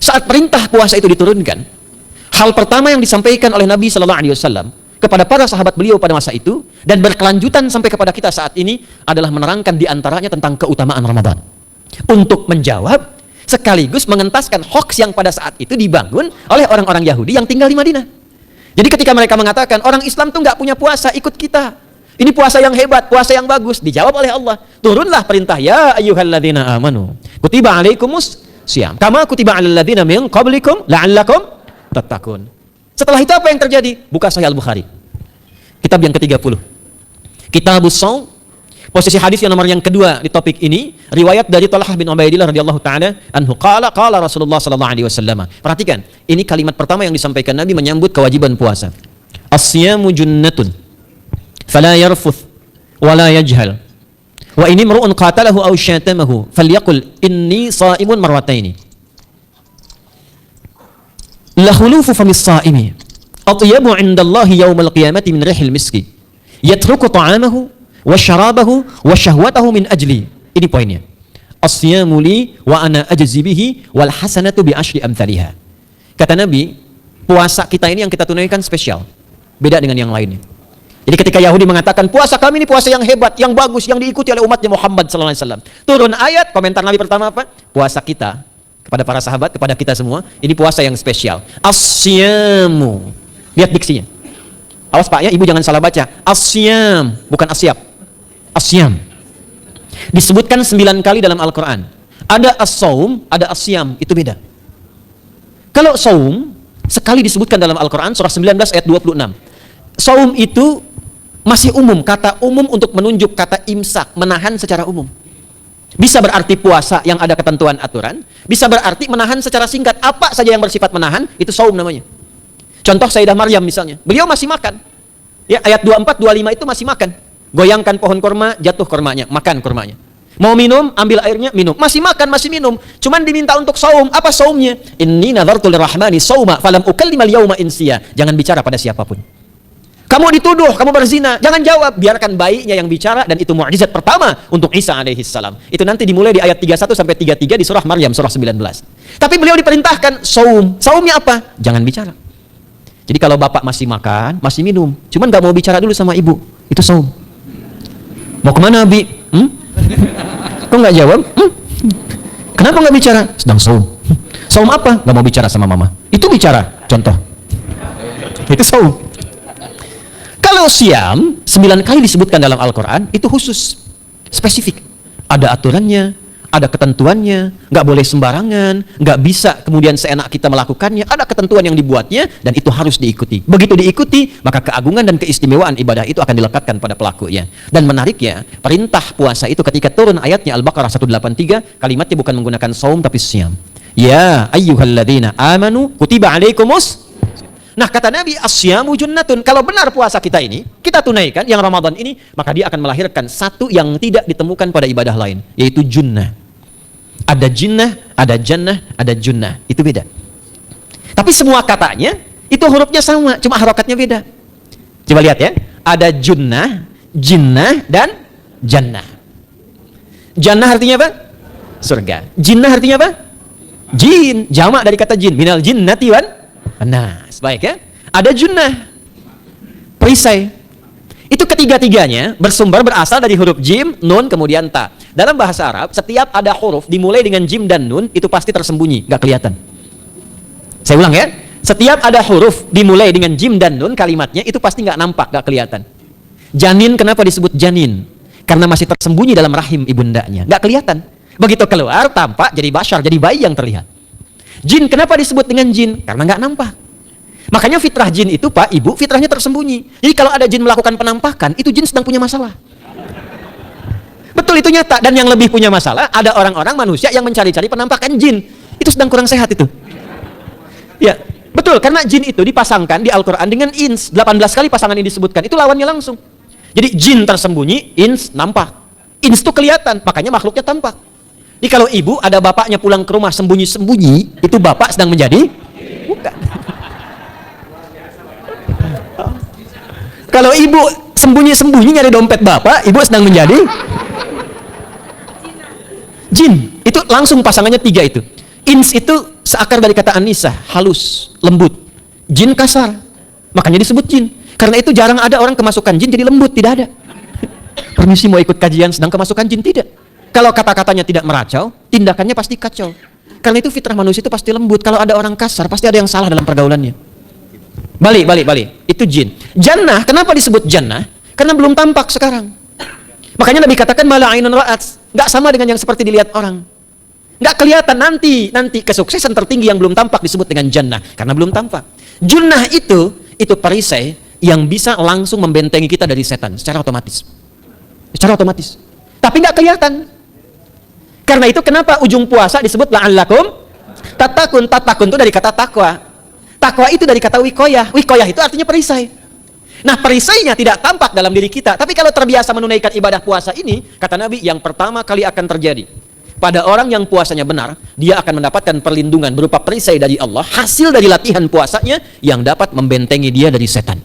Saat perintah puasa itu diturunkan, hal pertama yang disampaikan oleh Nabi Shallallahu Alaihi Wasallam kepada para sahabat beliau pada masa itu dan berkelanjutan sampai kepada kita saat ini adalah menerangkan diantaranya tentang keutamaan Ramadan untuk menjawab sekaligus mengentaskan hoaks yang pada saat itu dibangun oleh orang-orang Yahudi yang tinggal di Madinah. Jadi ketika mereka mengatakan orang Islam tuh nggak punya puasa, ikut kita. Ini puasa yang hebat, puasa yang bagus. Dijawab oleh Allah. Turunlah perintah, ya ayyuhalladzina amanu kutiba alaikumus syiyam kama kutiba alal ladzina min qablikum la'allakum tattaqun. Setelah itu apa yang terjadi? Buka Sahih Al-Bukhari. Kitab yang ke-30. Kitabus Shaum. Posisi hadis yang nomor yang kedua di topik ini, riwayat dari Talhah bin Ubaidillah radhiyallahu taala anhu qala Rasulullah sallallahu alaihi wasallam. Perhatikan, ini kalimat pertama yang disampaikan Nabi menyambut kewajiban puasa. As-siyamu junnatun fala yarfuth wala yajhal. Wa ini mar'un qatalahu aw syatamahu falyaqul inni sha'imun marwataini. La khulufu famis sha'imi atyabu 'indallahi yaumal qiyamati min rihil miski yatruku ta'amahu wa syarabahu wa syahwatahu min ajli. Ini poinnya. As-siyamu li wa ana ajzi bihi wal hasanatu bi asyri amthaliha. Kata Nabi, puasa kita ini yang kita tunaikan spesial, beda dengan yang lainnya. Jadi ketika Yahudi mengatakan puasa kami ini puasa yang hebat, yang bagus, yang diikuti oleh umatnya Muhammad sallallahu alaihi wasallam. Turun ayat, komentar Nabi pertama apa? Puasa kita kepada para sahabat, kepada kita semua, ini puasa yang spesial. As-siyamu. Lihat diksinya. Awas Pak ya, Ibu jangan salah baca. As-siyam, bukan asyab. As-siyam. Disebutkan 9 kali dalam Al-Quran. Ada as-saum, ada as-siyam, itu beda. Kalau saum, sekali disebutkan dalam Al-Quran, surah 19 ayat 26. Saum itu masih umum, kata umum untuk menunjuk kata imsak, menahan secara umum. Bisa berarti puasa yang ada ketentuan aturan, bisa berarti menahan secara singkat. Apa saja yang bersifat menahan, itu saum namanya. Contoh Sayyidah Maryam misalnya, beliau masih makan. Ya, ayat 24, 25 itu masih makan. Goyangkan pohon kurma, jatuh kurmanya, makan kurmanya. Mau minum, ambil airnya, minum. Masih makan, masih minum. Cuman diminta untuk saum. Apa saumnya? Inni nadhartu lirrahmani sauma falam ukallimal yauma insiya. Jangan bicara pada siapapun. Kamu dituduh, kamu berzina, jangan jawab, biarkan bayinya yang bicara, dan itu mukjizat pertama untuk Isa alaihissalam. Itu nanti dimulai di ayat 31 sampai 33 di surah Maryam surah 19. Tapi beliau diperintahkan saum. Saumnya apa? Jangan bicara. Jadi kalau bapak masih makan, masih minum, cuman nggak mau bicara dulu sama ibu, itu saum. Mau kemana Abi? Kok nggak jawab? Kenapa nggak bicara? Sedang saum. Saum apa? Nggak mau bicara sama mama. Itu bicara. Contoh. Itu saum. Kalau siam, 9 kali disebutkan dalam Al-Quran, itu khusus, spesifik. Ada aturannya, ada ketentuannya, nggak boleh sembarangan, nggak bisa kemudian seenak kita melakukannya, ada ketentuan yang dibuatnya, dan itu harus diikuti. Begitu diikuti, maka keagungan dan keistimewaan ibadah itu akan dilekatkan pada pelakunya. Dan menariknya, perintah puasa itu ketika turun ayatnya Al-Baqarah 183, kalimatnya bukan menggunakan saum tapi siam. Ya ayyuhalladzina amanu kutiba alaikumus. Nah kata Nabi, asyamu junnatun. Kalau benar puasa kita ini, kita tunaikan yang Ramadan ini, maka dia akan melahirkan satu yang tidak ditemukan pada ibadah lain, yaitu junnah. Ada jinnah, ada jannah, ada junnah. Itu beda. Tapi semua katanya, itu hurufnya sama, cuma harokatnya beda. Coba lihat ya. Ada junnah, jinnah, dan jannah. Jannah artinya apa? Surga. Jinnah artinya apa? Jin. Jamak dari kata jin. Minal jinnati wan nas. Baik ya. Ada junnah, perisai. Itu ketiga-tiganya berasal dari huruf jim, nun, kemudian ta. Dalam bahasa Arab, setiap ada huruf dimulai dengan jim dan nun, itu pasti tersembunyi, nggak kelihatan. Saya ulang ya. Setiap ada huruf dimulai dengan jim dan nun, kalimatnya itu pasti nggak nampak, nggak kelihatan. Janin, kenapa disebut janin? Karena masih tersembunyi dalam rahim ibundanya, nggak kelihatan. Begitu keluar, tampak jadi bashar, jadi bayi yang terlihat. Jin, kenapa disebut dengan jin? Karena nggak nampak. Makanya fitrah jin itu Pak, Ibu, fitrahnya tersembunyi. Jadi kalau ada jin melakukan penampakan, itu jin sedang punya masalah. Betul, itu nyata. Dan yang lebih punya masalah, ada orang-orang manusia yang mencari-cari penampakan jin. Itu sedang kurang sehat itu. Ya, betul. Karena jin itu dipasangkan di Al-Quran dengan ins. 18 kali pasangan ini disebutkan. Itu lawannya langsung. Jadi jin tersembunyi, ins nampak. Ins itu kelihatan, makanya makhluknya tampak. Jadi kalau ibu ada bapaknya pulang ke rumah sembunyi-sembunyi, itu bapak sedang menjadi bukan. Kalau ibu sembunyi-sembunyi nyari dompet bapak, ibu sedang menjadi jin. Itu langsung pasangannya 3 itu. Ins itu seakar dari kata anisa, halus, lembut. Jin kasar, makanya disebut jin. Karena itu jarang ada orang kemasukan jin jadi lembut, tidak ada. Permisi mau ikut kajian sedang kemasukan jin, tidak. Kalau kata-katanya tidak meracau, tindakannya pasti kacau. Karena itu fitrah manusia itu pasti lembut. Kalau ada orang kasar, pasti ada yang salah dalam pergaulannya. Balik. Itu jin. Jannah, kenapa disebut jannah? Karena belum tampak sekarang. Makanya Nabi katakan mala ainun ra'at, nggak sama dengan yang seperti dilihat orang. Nggak kelihatan, nanti kesuksesan tertinggi yang belum tampak disebut dengan jannah karena belum tampak. Junnah itu perisai yang bisa langsung membentengi kita dari setan secara otomatis. Tapi nggak kelihatan. Karena itu kenapa ujung puasa disebut la'allakum tatakun. Tatakun itu dari kata takwa. Takwa itu dari kata wikoyah. Wikoyah itu artinya perisai. Nah, perisainya tidak tampak dalam diri kita. Tapi kalau terbiasa menunaikan ibadah puasa ini, kata Nabi, yang pertama kali akan terjadi pada orang yang puasanya benar, dia akan mendapatkan perlindungan berupa perisai dari Allah, hasil dari latihan puasanya yang dapat membentengi dia dari setan.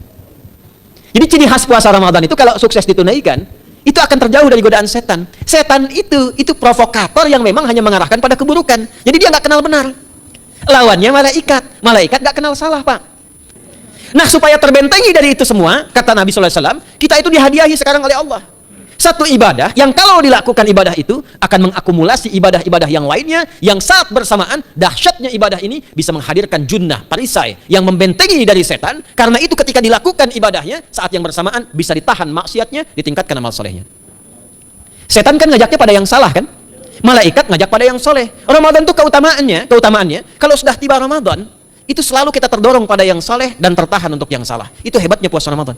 Jadi ciri khas puasa Ramadan itu kalau sukses ditunaikan, itu akan terjauh dari godaan setan. Setan itu provokator yang memang hanya mengarahkan pada keburukan. Jadi dia nggak kenal benar. Lawannya malaikat. Malaikat nggak kenal salah, Pak. Nah, supaya terbentengi dari itu semua, kata Nabi SAW, kita itu dihadiahi sekarang oleh Allah. Satu ibadah yang kalau dilakukan ibadah itu akan mengakumulasi ibadah-ibadah yang lainnya, yang saat bersamaan dahsyatnya ibadah ini bisa menghadirkan junnah, perisai yang membentengi dari setan. Karena itu ketika dilakukan ibadahnya, saat yang bersamaan bisa ditahan maksiatnya, ditingkatkan amal solehnya. Setan kan ngajaknya pada yang salah kan? Malaikat ngajak pada yang soleh. Ramadan itu keutamaannya, kalau sudah tiba Ramadan, itu selalu kita terdorong pada yang soleh dan tertahan untuk yang salah. Itu hebatnya puasa Ramadan.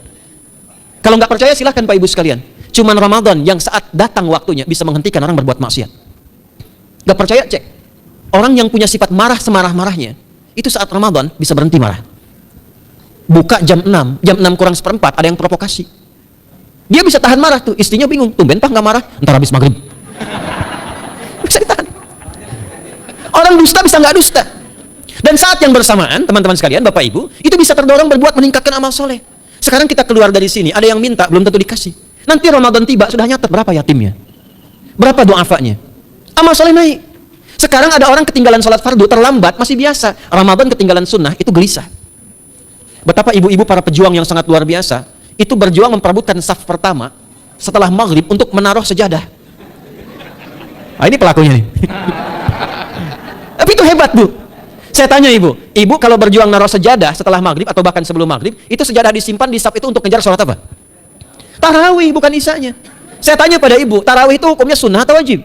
Kalau nggak percaya silahkan Pak Ibu sekalian. Cuman Ramadan yang saat datang waktunya bisa menghentikan orang berbuat maksiat. Nggak percaya cek. Orang yang punya sifat marah semarah-marahnya, itu saat Ramadan bisa berhenti marah. Buka jam 6 kurang seperempat ada yang provokasi. Dia bisa tahan marah tuh, istrinya bingung, tumben Pak nggak marah, ntar habis maghrib. Bisa ditahan. Orang dusta bisa nggak dusta. Dan saat yang bersamaan, teman-teman sekalian, Bapak Ibu, itu bisa terdorong berbuat meningkatkan amal soleh. Sekarang kita keluar dari sini, ada yang minta, belum tentu dikasih. Nanti Ramadan tiba, sudah nyatet berapa yatimnya, berapa du'afanya, amal soleh naik. Sekarang ada orang ketinggalan sholat fardu, terlambat, masih biasa. Ramadan ketinggalan sunnah, itu gelisah. Betapa ibu-ibu para pejuang yang sangat luar biasa, itu berjuang memperebutkan saf pertama, setelah maghrib untuk menaruh sejadah. Nah, ini pelakunya nih. Tapi itu hebat, Bu. Saya tanya ibu kalau berjuang naruh sejadah setelah maghrib atau bahkan sebelum maghrib, itu sejadah disimpan di saf itu untuk ngejar sholat apa? Tarawih, bukan isanya. Saya tanya pada ibu, tarawih itu hukumnya sunnah atau wajib?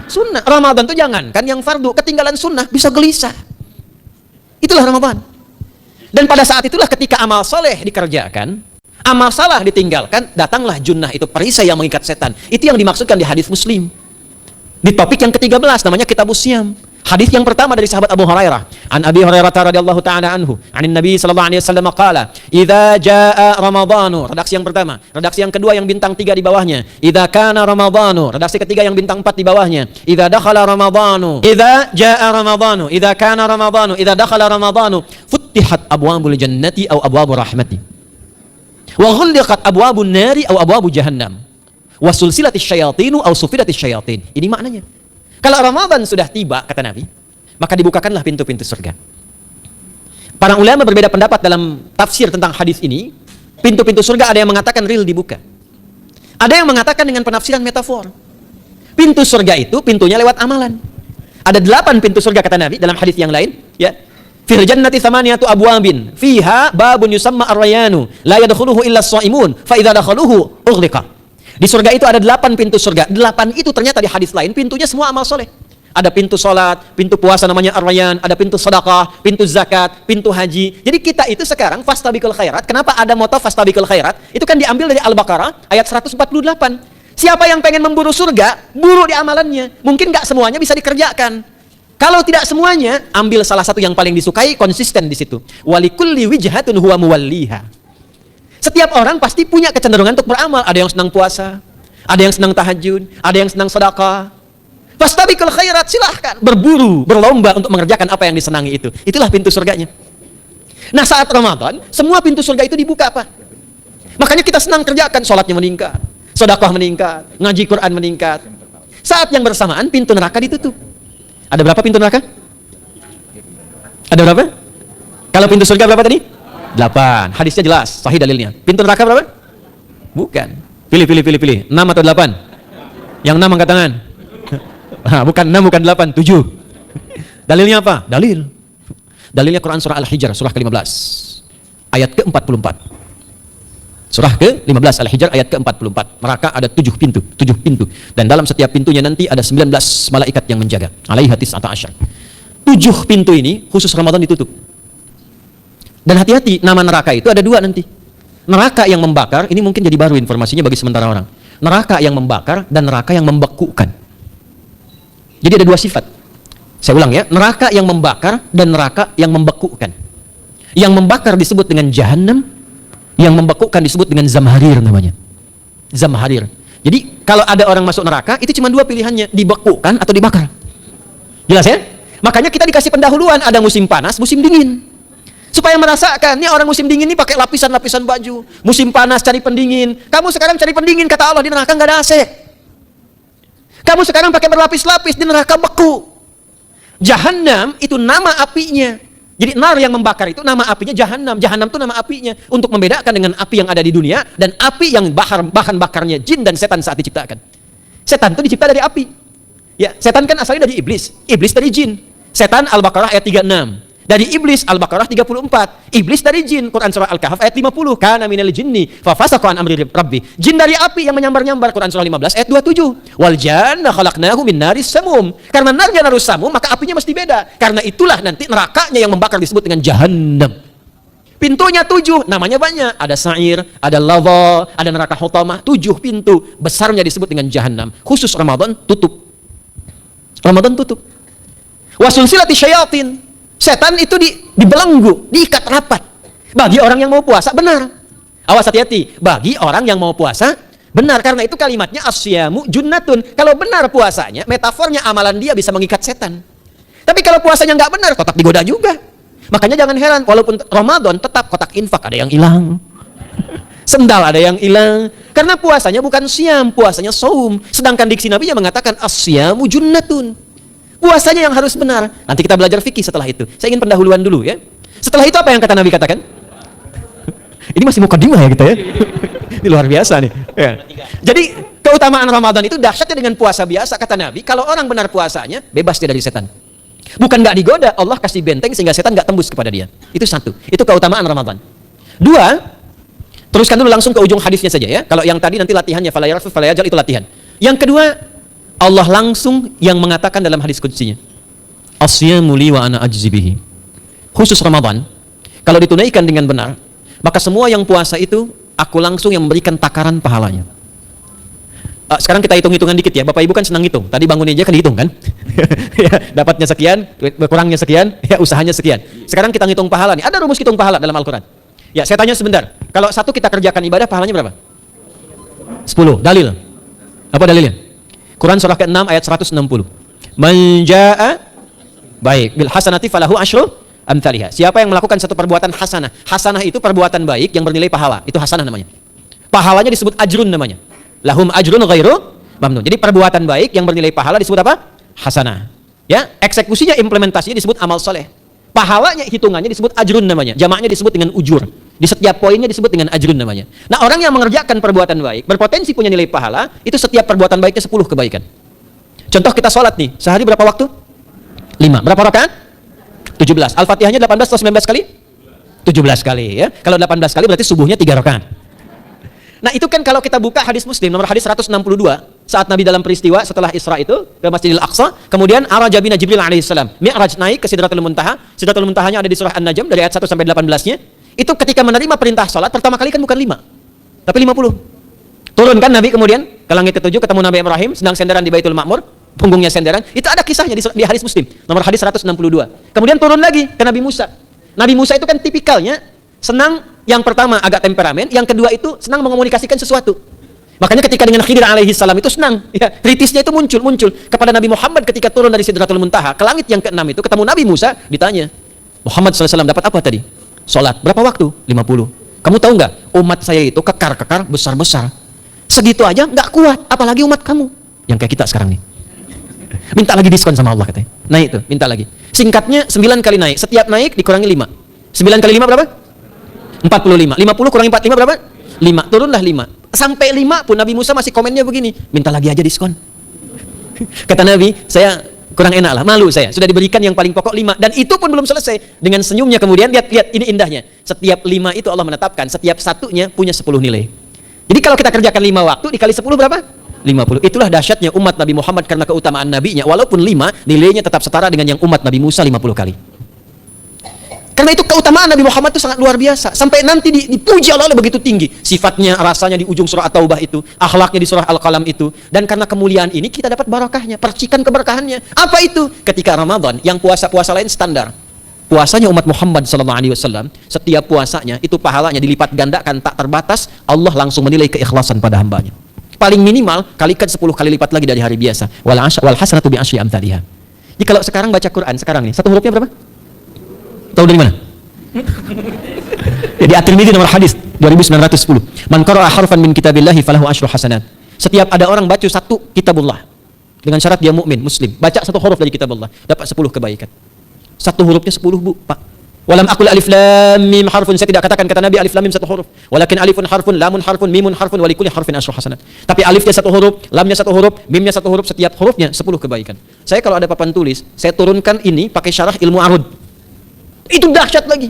Sunnah. Ramadan itu jangan, kan yang fardu, ketinggalan sunnah, bisa gelisah. Itulah Ramadan. Dan pada saat itulah ketika amal soleh dikerjakan, amal salah ditinggalkan, datanglah junnah, itu perisai yang mengikat setan. Itu yang dimaksudkan di hadis Muslim. Di topik yang ke-13, namanya Kitabus Syam. Hadis yang pertama dari sahabat Abu Hurairah. An Abi Hurairah radhiyallahu ta'ala anhu, anin Nabi sallallahu alaihi wasallam qala, "Idza jaa Ramadhanu." Redaksi yang pertama. Redaksi yang kedua yang bintang 3 di bawahnya. "Idza kana Ramadhanu." Redaksi ketiga yang bintang 4 di bawahnya. "Idza dakhala Ramadhanu." Idza jaa Ramadhanu. Idza kana Ramadhanu. Idza dakhala Ramadhanu, futtihat abwabul jannati aw abwabur rahmati. Wa ghulliqat abwabun nari aw abwabu jahannam. Wa sulsilatis syayatinu aw sufidatis syayatin. Ini maknanya. Kalau Ramadan sudah tiba, kata Nabi, maka dibukakanlah pintu-pintu surga. Para ulama berbeda pendapat dalam tafsir tentang hadis ini. Pintu-pintu surga ada yang mengatakan real dibuka. Ada yang mengatakan dengan penafsiran metafor. Pintu surga itu pintunya lewat amalan. Ada 8 pintu surga kata Nabi dalam hadis yang lain. Ya, fil jannati thamaniyatu abwabin, fiha babun yusamma ar-rayanu, la yadkhuluhu illa as-shaimun, fa idza dakhaluhu ughliqa. Di surga itu ada 8 pintu surga. 8 itu ternyata di hadis lain pintunya semua amal soleh. Ada pintu sholat, pintu puasa namanya ar-rayyan, ada pintu sedekah, pintu zakat, pintu haji. Jadi kita itu sekarang fastabiqul khairat. Kenapa ada moto fastabiqul khairat? Itu kan diambil dari Al-Baqarah ayat 148. Siapa yang pengen memburu surga, buru di amalannya. Mungkin nggak semuanya bisa dikerjakan. Kalau tidak semuanya, ambil salah satu yang paling disukai, konsisten di situ. Walikulli wijhatun huwa muwalliha. Setiap orang pasti punya kecenderungan untuk beramal. Ada yang senang puasa, ada yang senang tahajud, ada yang senang sedekah. Fastabiqul khairat, silahkan berburu, berlomba untuk mengerjakan apa yang disenangi itu. Itulah pintu surganya. Nah, saat Ramadan, semua pintu surga itu dibuka, Pak. Makanya kita senang kerjakan, sholatnya meningkat, sedekah meningkat, ngaji Quran meningkat. Saat yang bersamaan pintu neraka ditutup. Ada berapa pintu neraka? Ada berapa? Kalau pintu surga berapa tadi? 8. Hadisnya jelas, sahih dalilnya. Pintu neraka berapa? Bukan. Pilih. 6 atau 8? Yang 6 angkat tangan. Bukan 6, bukan 8, 7. Dalilnya apa? Dalilnya Quran surah Al-Hijr, surah ke-15. Ayat ke-44. Surah ke-15 Al-Hijr ayat ke-44. Neraka ada 7 pintu. Dan dalam setiap pintunya nanti ada 19 malaikat yang menjaga. Alaiha tis'ata asyar. 7 pintu ini khusus Ramadan ditutup. Dan hati-hati, nama neraka itu ada 2 nanti. Neraka yang membakar, ini mungkin jadi baru informasinya bagi sementara orang. Neraka yang membakar dan neraka yang membekukan. Jadi ada 2 sifat. Saya ulang ya, neraka yang membakar dan neraka yang membekukan. Yang membakar disebut dengan Jahannam, yang membekukan disebut dengan Zamharir namanya. Zamharir. Jadi kalau ada orang masuk neraka, itu cuma 2 pilihannya, dibekukan atau dibakar. Jelas ya? Makanya kita dikasih pendahuluan, ada musim panas, musim dingin. Supaya merasakan, ini orang musim dingin ini pakai lapisan-lapisan baju. Musim panas cari pendingin. Kamu sekarang cari pendingin, kata Allah, di neraka nggak ada AC. Kamu sekarang pakai berlapis-lapis, di neraka beku. Jahannam itu nama apinya. Jadi nar yang membakar itu nama apinya Jahannam. Jahannam itu nama apinya. Untuk membedakan dengan api yang ada di dunia dan api yang bahan bakarnya jin dan setan saat diciptakan. Setan itu dicipta dari api. Ya, setan kan asalnya dari iblis. Iblis dari jin. Setan Al-Baqarah ayat 36. Dari iblis Al-Baqarah 34. Iblis dari jin Quran surah Al-Kahf ayat 50. Kana minal jinni fa fasaqa an amri rabbi. Jin dari api yang menyambar-nyambar Quran surah 15 ayat 27. Wal janna khalaqnahu min naris samum. Karena narnya narus samum maka apinya mesti beda. Karena itulah nanti nerakanya yang membakar disebut dengan Jahannam. Pintunya 7, namanya banyak. Ada sa'ir, ada lava, ada neraka hutamah. 7 pintu. Besarnya disebut dengan Jahannam. Khusus Ramadan tutup. Ramadan tutup. Wasulsilati syayatin. Setan itu dibelenggu, diikat rapat. Bagi orang yang mau puasa, benar. Awas hati-hati. Bagi orang yang mau puasa, benar. Karena itu kalimatnya asyamu junnatun. Kalau benar puasanya, metafornya amalan dia bisa mengikat setan. Tapi kalau puasanya nggak benar, kotak digoda juga. Makanya jangan heran, walaupun Ramadan tetap kotak infak ada yang hilang. Sendal ada yang hilang. Karena puasanya bukan siam, puasanya saum. Sedangkan diksi Nabi yang mengatakan asyamu junnatun. Puasanya yang harus benar. Nanti kita belajar fikih setelah itu. Saya ingin pendahuluan dulu ya. Setelah itu apa yang kata Nabi katakan? Ini masih mukadimah ya kita ya. Ini luar biasa nih. Ya. Jadi keutamaan Ramadan itu dahsyatnya dengan puasa biasa kata Nabi. Kalau orang benar puasanya, bebas dia dari setan. Bukan nggak digoda, Allah kasih benteng sehingga setan nggak tembus kepada dia. Itu 1. Itu keutamaan Ramadan. 2, teruskan dulu langsung ke ujung hadisnya saja ya. Kalau yang tadi nanti latihannya fala yarfu fala yajal itu latihan. Yang kedua, Allah langsung yang mengatakan dalam hadis qudsinya, asyamu li wa ana ajzi bihi. Khusus Ramadan, kalau ditunaikan dengan benar, maka semua yang puasa itu aku langsung yang memberikan takaran pahalanya. Sekarang kita hitung-hitungan dikit ya. Bapak Ibu kan senang hitung. Tadi bangun aja kan dihitung kan? Ya, dapatnya sekian, berkurangnya sekian, ya usahanya sekian. Sekarang kita ngitung pahala nih. Ada rumus hitung pahala dalam Al-Qur'an. Ya, saya tanya sebentar. Kalau 1 kita kerjakan ibadah pahalanya berapa? 10. Dalil. Apa dalilnya? Quran surah ke-6 ayat 160. Man jaa'a baik bil hasanati falahu asyru amsalihha. Siapa yang melakukan satu perbuatan hasanah. Hasanah itu perbuatan baik yang bernilai pahala. Itu hasanah namanya. Pahalanya disebut ajrun namanya. Lahum ajrun ghairu mamnun. Jadi perbuatan baik yang bernilai pahala disebut apa? Hasanah. Ya, eksekusinya implementasinya disebut amal soleh. Pahalanya hitungannya disebut ajrun namanya. Jamaknya disebut dengan ujur. Di setiap poinnya disebut dengan ajrun namanya. Nah, orang yang mengerjakan perbuatan baik, berpotensi punya nilai pahala, itu setiap perbuatan baiknya 10 kebaikan. Contoh kita sholat nih, sehari berapa waktu? 5. Berapa rakaat? 17. Al-Fatihahnya 18 atau 19 kali? 17 kali ya. Kalau 18 kali berarti subuhnya 3 rakaat. Nah, itu kan kalau kita buka hadis Muslim, nomor hadis 162, saat Nabi dalam peristiwa setelah Isra itu ke Masjidil Aqsa, kemudian araja bina Jibril alaihissalam. Mi'raj naik ke Sidratul Muntaha. Sidratul Muntahanya ada di surah An-Najm dari ayat 1 sampai 18-nya. Itu ketika menerima perintah sholat, pertama kali kan bukan 5, tapi 50. Turun kan Nabi kemudian ke langit ke-7, ketemu Nabi Ibrahim, sedang senderan di Baitul Ma'mur, punggungnya senderan. Itu ada kisahnya di hadis Muslim, nomor hadis 162. Kemudian turun lagi ke Nabi Musa. Nabi Musa itu kan tipikalnya, senang yang pertama agak temperamen, yang kedua itu senang mengomunikasikan sesuatu. Makanya ketika dengan Khidir alaihi salam itu senang, ya, kritisnya itu muncul kepada Nabi Muhammad ketika turun dari Sidratul Muntaha ke langit yang ke-6 itu, ketemu Nabi Musa, ditanya, Muhammad SAW dapat apa tadi? Sholat. Berapa waktu? 50. Kamu tahu nggak? Umat saya itu kekar-kekar besar-besar. Segitu aja nggak kuat. Apalagi umat kamu. Yang kayak kita sekarang nih. Minta lagi diskon sama Allah katanya. Naik tuh, minta lagi. Singkatnya 9 kali naik. Setiap naik dikurangi 5. 9 kali 5 berapa? 45. 50 kurangi 45 berapa? 5. Turunlah 5. Sampai 5 pun Nabi Musa masih komennya begini. Minta lagi aja diskon. Kata Nabi, saya kurang enak lah, malu saya. Sudah diberikan yang paling pokok 5. Dan itu pun belum selesai. Dengan senyumnya kemudian, lihat ini indahnya. Setiap 5 itu Allah menetapkan, setiap satunya punya 10 nilai. Jadi kalau kita kerjakan 5 waktu, dikali 10 berapa? 50. Itulah dahsyatnya umat Nabi Muhammad karena keutamaan nabinya. Walaupun 5, nilainya tetap setara dengan yang umat Nabi Musa 50 kali. Karena itu keutamaan Nabi Muhammad itu sangat luar biasa. Sampai nanti dipuji Allah begitu tinggi. Sifatnya, rasanya di ujung surah At-Taubah itu. Akhlaknya di surah Al-Qalam itu. Dan karena kemuliaan ini kita dapat barakahnya. Percikan keberkahannya. Apa itu? Ketika Ramadan, yang puasa-puasa lain standar. Puasanya umat Muhammad SAW, setiap puasanya itu pahalanya dilipat gandakan tak terbatas. Allah langsung menilai keikhlasan pada hambanya. Paling minimal kalikan 10 kali lipat lagi dari hari biasa. Wal hasanatu bi asyri amsalihha. Jadi kalau sekarang baca Quran sekarang nih, satu hurufnya berapa? Tahu dari mana? Jadi At-Tirmidzi nomor hadis 2910. Man qara'a harfan min kitabillahi falahu asyru hasanat. Setiap ada orang baca satu kitabullah dengan syarat dia mukmin, muslim, baca satu huruf dari kitabullah, dapat 10 kebaikan. Satu hurufnya 10, Bu, Pak. Walam aqul alif lam mim harfun, saya tidak katakan kata Nabi alif lam mim satu huruf. Walakin alifun harfun, lamun harfun, mimun harfun, wa likulli harfin asyru hasanat. Tapi alifnya satu huruf, lamnya satu huruf, mimnya satu huruf, setiap hurufnya 10 kebaikan. Saya kalau ada papan tulis, saya turunkan ini pakai syarah ilmu arud. Itu dahsyat lagi.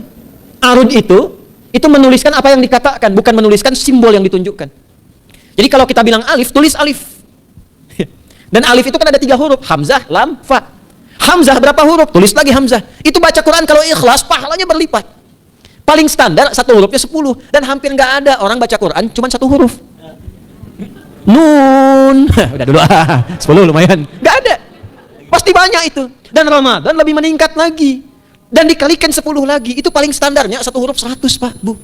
Arud itu menuliskan apa yang dikatakan, bukan menuliskan simbol yang ditunjukkan. Jadi kalau kita bilang alif, tulis alif. Dan alif itu kan ada 3 huruf, hamzah, lam, fa. Hamzah berapa huruf? Tulis lagi hamzah. Itu baca Quran kalau ikhlas, pahalanya berlipat. Paling standar satu hurufnya 10. Dan hampir nggak ada orang baca Quran cuma satu huruf. Nun. Udah dulu 10 lumayan. Nggak ada. Pasti banyak itu. Dan Ramadan lebih meningkat lagi. Dan dikalikan 10 lagi. Itu paling standarnya satu huruf 100, Pak, Bu.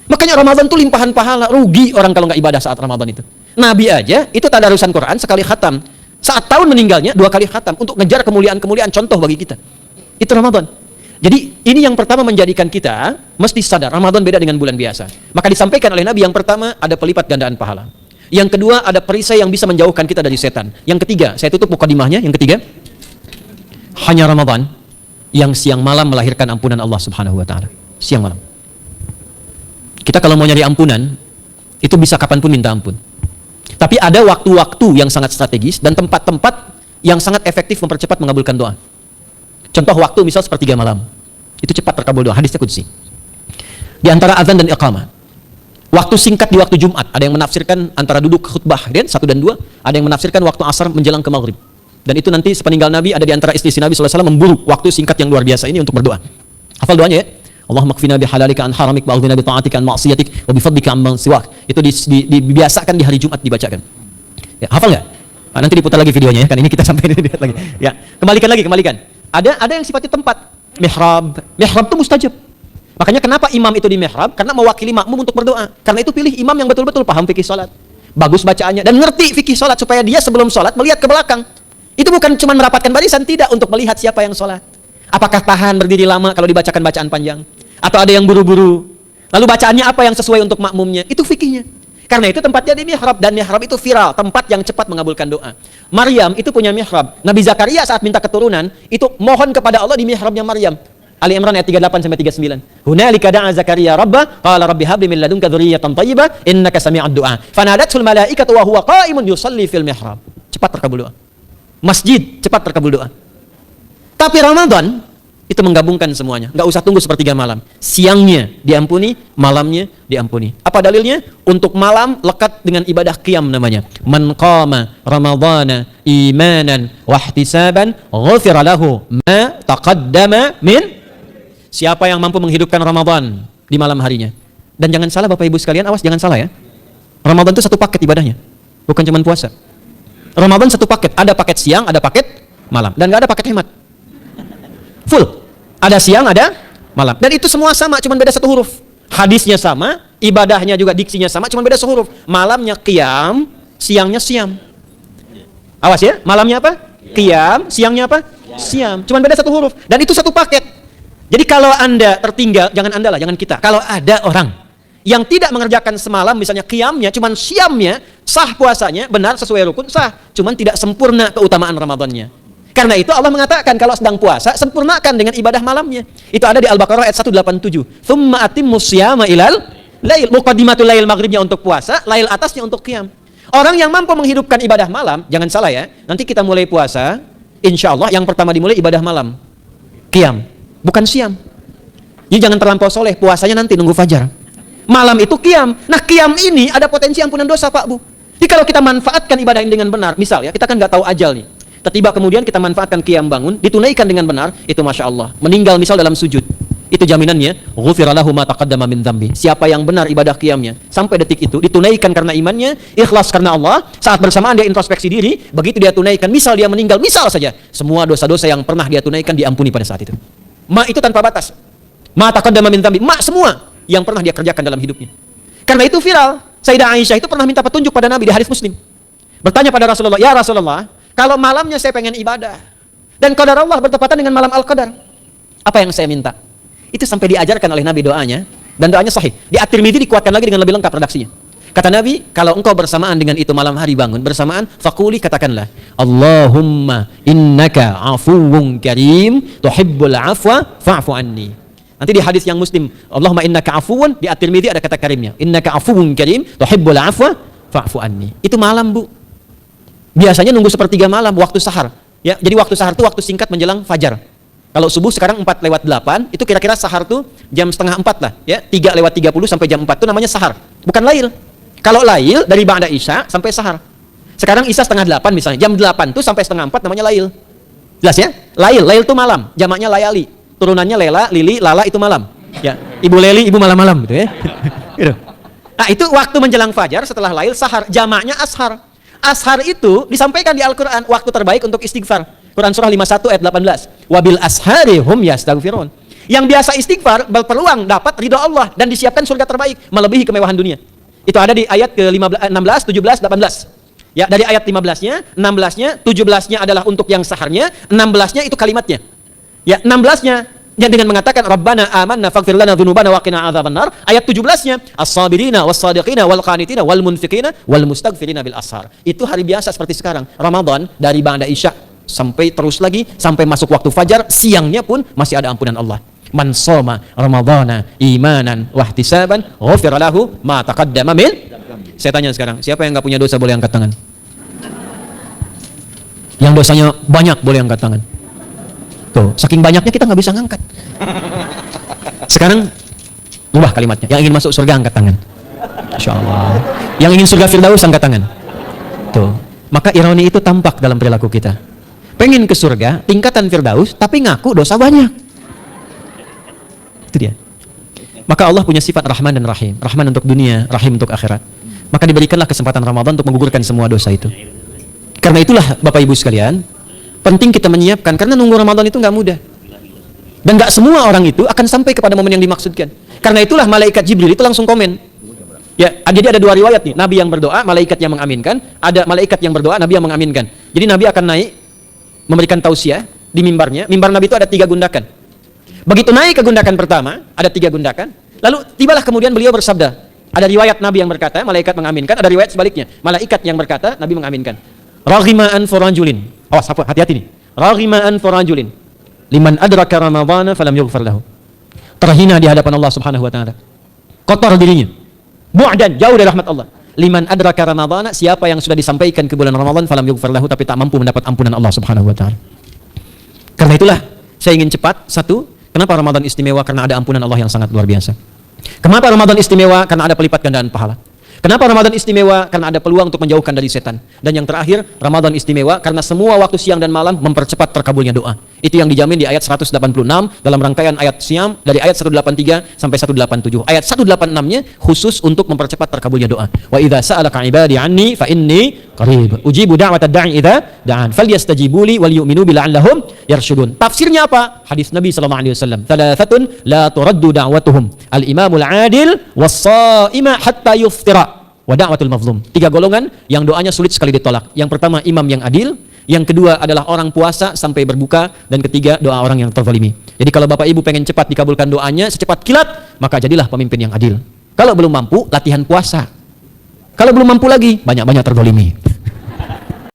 Makanya Ramadan itu limpahan pahala. Rugi orang kalau nggak ibadah saat Ramadan itu. Nabi aja itu tadarusan Quran sekali khatam. Saat tahun meninggalnya 2 kali khatam untuk ngejar kemuliaan-kemuliaan contoh bagi kita. Itu Ramadan. Jadi ini yang pertama menjadikan kita mesti sadar Ramadan beda dengan bulan biasa. Maka disampaikan oleh Nabi yang pertama ada pelipat gandaan pahala. Yang kedua ada perisai yang bisa menjauhkan kita dari setan. Yang ketiga, saya tutup mukadimahnya, yang ketiga, hanya Ramadan yang siang malam melahirkan ampunan Allah Subhanahu wa taala. Siang malam. Kita kalau mau nyari ampunan itu bisa kapanpun minta ampun. Tapi ada waktu-waktu yang sangat strategis dan tempat-tempat yang sangat efektif mempercepat mengabulkan doa. Contoh waktu misal sepertiga malam. Itu cepat terkabul doa, hadisnya qudsi. Di antara azan dan iqamah. Waktu singkat di waktu Jumat, ada yang menafsirkan antara duduk khutbah dan 1 dan 2, ada yang menafsirkan waktu asar menjelang ke maghrib. Dan itu nanti sepeninggal Nabi ada di antara istri Nabi SAW memburu waktu singkat yang luar biasa ini untuk berdoa. Hafal doanya ya? Allahumma kfina bihalalika an haramik wa aghdina bi ta'atika an ma'siyatik wa bi fadlika amman siwak. Itu dibiasakan di hari Jumat dibacakan. Ya, hafal enggak? Nah, nanti diputar lagi videonya ya, kan ini kita sampai lihat lagi. Ya, kembalikan. Ada yang sifatnya tempat. Mihrab itu mustajab. Makanya kenapa imam itu di mihrab? Karena mewakili makmum untuk berdoa. Karena itu pilih imam yang betul-betul paham fikih salat. Bagus bacaannya dan ngerti fikih salat supaya dia sebelum salat melihat ke belakang. Itu bukan cuma merapatkan barisan, tidak, untuk melihat siapa yang salat. Apakah tahan berdiri lama kalau dibacakan bacaan panjang? Atau ada yang buru-buru? Lalu bacaannya apa yang sesuai untuk makmumnya? Itu fikihnya. Karena itu tempatnya di mihrab, dan mihrab itu viral, tempat yang cepat mengabulkan doa. Maryam itu punya mihrab. Nabi Zakaria saat minta keturunan, itu mohon kepada Allah di mihrabnya Maryam. Ali Imran ayat 38 sampai 39. Hunalika da'a Zakaria rabbah, qala rabbi habli min ladunka dzurriyyatan thayyibah innaka sami'ud du'a. Fanadatul malaikatu wa huwa qa'imun yusalli fil mihrab. Cepat terkabul doa. Masjid cepat terkabul doa. Tapi Ramadan itu menggabungkan semuanya. Nggak usah tunggu sepertiga malam. Siangnya diampuni, malamnya diampuni. Apa dalilnya? Untuk malam lekat dengan ibadah qiyam namanya. Man qama ramadhana imanan wahtisaban ghufira lahu ma taqaddama min. Siapa yang mampu menghidupkan Ramadan di malam harinya. Dan jangan salah Bapak Ibu sekalian, awas jangan salah ya. Ramadan itu satu paket ibadahnya. Bukan cuma puasa. Ramadan satu paket. Ada paket siang, ada paket malam. Dan nggak ada paket hemat. Full. Ada siang, ada malam. Dan itu semua sama, cuma beda satu huruf. Hadisnya sama, ibadahnya juga diksinya sama, cuma beda sehuruf. Malamnya qiyam, siangnya siam. Awas ya, malamnya apa? Qiyam, siangnya apa? Siam. Cuma beda satu huruf. Dan itu satu paket. Jadi kalau Anda tertinggal, jangan Anda lah, jangan kita. Kalau ada orang yang tidak mengerjakan semalam, misalnya qiyamnya, cuma siamnya, sah puasanya, benar sesuai rukun, sah. Cuman tidak sempurna keutamaan Ramadannya. Karena itu Allah mengatakan kalau sedang puasa, sempurnakan dengan ibadah malamnya. Itu ada di Al-Baqarah ayat 187. Tsumma atimmus syiyama ilal lail. Muqaddimatul lail, maghribnya untuk puasa, lail atasnya untuk qiyam. Orang yang mampu menghidupkan ibadah malam, jangan salah ya, nanti kita mulai puasa, insya Allah yang pertama dimulai ibadah malam. Qiyam, bukan siam. Jadi jangan terlampau soleh, puasanya nanti nunggu fajar. Malam itu qiyam. Nah qiyam ini ada potensi ampunan dosa Pak Bu. Jadi kalau kita manfaatkan ibadah ini dengan benar, misal ya, kita kan nggak tahu ajal nih. Tiba kemudian kita manfaatkan qiyam bangun, ditunaikan dengan benar, itu Masya Allah. Meninggal misal dalam sujud, itu jaminannya, ghufira lahu ma taqaddama min dzambi. Siapa yang benar ibadah qiyamnya, sampai detik itu, ditunaikan karena imannya, ikhlas karena Allah, saat bersamaan dia introspeksi diri, begitu dia tunaikan, misal dia meninggal, misal saja, semua dosa-dosa yang pernah dia tunaikan diampuni pada saat itu. Ma itu tanpa batas. Ma taqaddama min dzambi, ma semua yang pernah dia kerjakan dalam hidupnya. Karena itu viral, Sayyidah Aisyah itu pernah minta petunjuk pada Nabi di hadis Muslim. Bertanya pada Rasulullah, "Ya Rasulullah, kalau malamnya saya pengen ibadah dan qadar Allah bertepatan dengan malam Al-Qadar, apa yang saya minta?" Itu sampai diajarkan oleh Nabi doanya, dan doanya sahih. Di At-Tirmidzi dikuatkan lagi dengan lebih lengkap redaksinya. Kata Nabi, kalau engkau bersamaan dengan itu malam hari bangun, bersamaan, faquli, katakanlah, Allahumma innaka afuwun karim, tuhibbul afwa fa'fu anni. Nanti di hadis yang Muslim, Allahumma innaka afuwun, di At-Tirmidzi ada kata karimnya, innaka afuwun karim, tuhibbul afwa fa'fu anni. Itu malam Bu. Biasanya nunggu sepertiga malam, waktu sahar. Ya, jadi waktu sahar itu waktu singkat menjelang fajar. Kalau subuh sekarang 4:08, itu kira-kira sahar tuh jam setengah 4 lah. Ya, 3:30 sampai jam 4 itu namanya sahar. Bukan lail. Kalau lail dari ba'da isya sampai sahar. Sekarang isya setengah 8 misalnya, jam 8 tuh sampai setengah 4 namanya lail. Jelas ya? Lail tuh malam, jamaknya layali. Turunannya lela, lili, lala itu malam. Ya, ibu leli, ibu malam-malam gitu ya. Gitu. Nah, itu waktu menjelang fajar setelah lail sahar, jamaknya ashar. Ashar itu disampaikan di Al-Quran, waktu terbaik untuk istighfar. Quran surah 51 ayat 18. Wabil ashari hum yastaghfirun. Yang biasa istighfar berpeluang dapat ridha Allah dan disiapkan surga terbaik, melebihi kemewahan dunia. Itu ada di ayat ke-16, 17, 18. Ya, dari ayat 15-nya, 16-nya, 17-nya adalah untuk yang saharnya, 16-nya itu kalimatnya. Ya, 16-nya yang dengan mengatakan Rabbana amanna faghfir lana dzunubana wa qina adzabannar. Ayat 17-nya as-sabirina was-sadiqina wal qanitina wal munfiqina wal mustaghfirina bil ashar. Itu hari biasa seperti sekarang. Ramadan dari ba'da isya sampai terus lagi sampai masuk waktu fajar, siangnya pun masih ada ampunan Allah. Man shoma ramadhana imanan wa ihtisaban ghufira lahu ma taqaddama min. Saya tanya sekarang, siapa yang enggak punya dosa boleh angkat tangan? Yang dosanya banyak boleh angkat tangan. Tuh, saking banyaknya kita nggak bisa ngangkat. Sekarang ubah kalimatnya. Yang ingin masuk surga angkat tangan. Insya Allah. Yang ingin surga Firdaus angkat tangan. Tuh, maka ironi itu tampak dalam perilaku kita. Pengen ke surga, tingkatan Firdaus, tapi ngaku dosa banyak. Itu dia. Maka Allah punya sifat Rahman dan Rahim. Rahman untuk dunia, Rahim untuk akhirat. Maka diberikanlah kesempatan Ramadan untuk menggugurkan semua dosa itu. Karena itulah Bapak Ibu sekalian, penting kita menyiapkan, karena nunggu Ramadan itu nggak mudah. Dan nggak semua orang itu akan sampai kepada momen yang dimaksudkan. Karena itulah malaikat Jibril itu langsung komen. Ya, jadi ada dua riwayat nih, Nabi yang berdoa, malaikat yang mengaminkan, ada malaikat yang berdoa, Nabi yang mengaminkan. Jadi Nabi akan naik memberikan tausiah di mimbarnya. Mimbar Nabi itu ada 3 gundakan. Begitu naik ke gundakan pertama, ada 3 gundakan. Lalu tibalah kemudian beliau bersabda. Ada riwayat Nabi yang berkata, malaikat mengaminkan, ada riwayat sebaliknya, malaikat yang berkata, Nabi mengaminkan. Raghima'an furajulin. Awas, hati-hati nih. Raghima'an furajulin. Liman adraka Ramadhana falam yughfar lahu. Terhina di hadapan Allah Subhanahu wa taala. Kotor dirinya. Bu'dan, jauh dari rahmat Allah. Liman adraka Ramadhana, siapa yang sudah disampaikan ke bulan Ramadan falam yughfar lahu, tapi tak mampu mendapat ampunan Allah Subhanahu wa taala. Karena itulah saya ingin cepat. Satu, kenapa Ramadan istimewa? Karena ada ampunan Allah yang sangat luar biasa. Kenapa Ramadan istimewa? Karena ada pelipat gandaan pahala. Kenapa Ramadan istimewa? Karena ada peluang untuk menjauhkan dari setan. Dan yang terakhir, Ramadan istimewa karena semua waktu siang dan malam mempercepat terkabulnya doa. Itu yang dijamin di ayat 186 dalam rangkaian ayat Syam dari ayat 183 sampai 187. Ayat 186-nya khusus untuk mempercepat terkabulnya doa. Wa idza sa'alaka 'ibadi 'anni fa inni qarib. Ujibu da'watad da'i idza da'an. Falyastajibu li wal yu'minu bi la'allahum yarshudun. Tafsirnya apa? Hadis Nabi sallallahu alaihi wasallam. Thalathatun la turaddu da'watuhum. Al-imamul 'adil was-sha'ima hatta yuftira. Wa da'watul mazlum. 3 golongan yang doanya sulit sekali ditolak. Yang pertama imam yang adil, yang kedua adalah orang puasa sampai berbuka, dan ketiga doa orang yang terzalimi. Jadi kalau Bapak Ibu pengen cepat dikabulkan doanya secepat kilat, maka jadilah pemimpin yang adil. Kalau belum mampu, latihan puasa. Kalau belum mampu lagi, banyak-banyak terzalimi.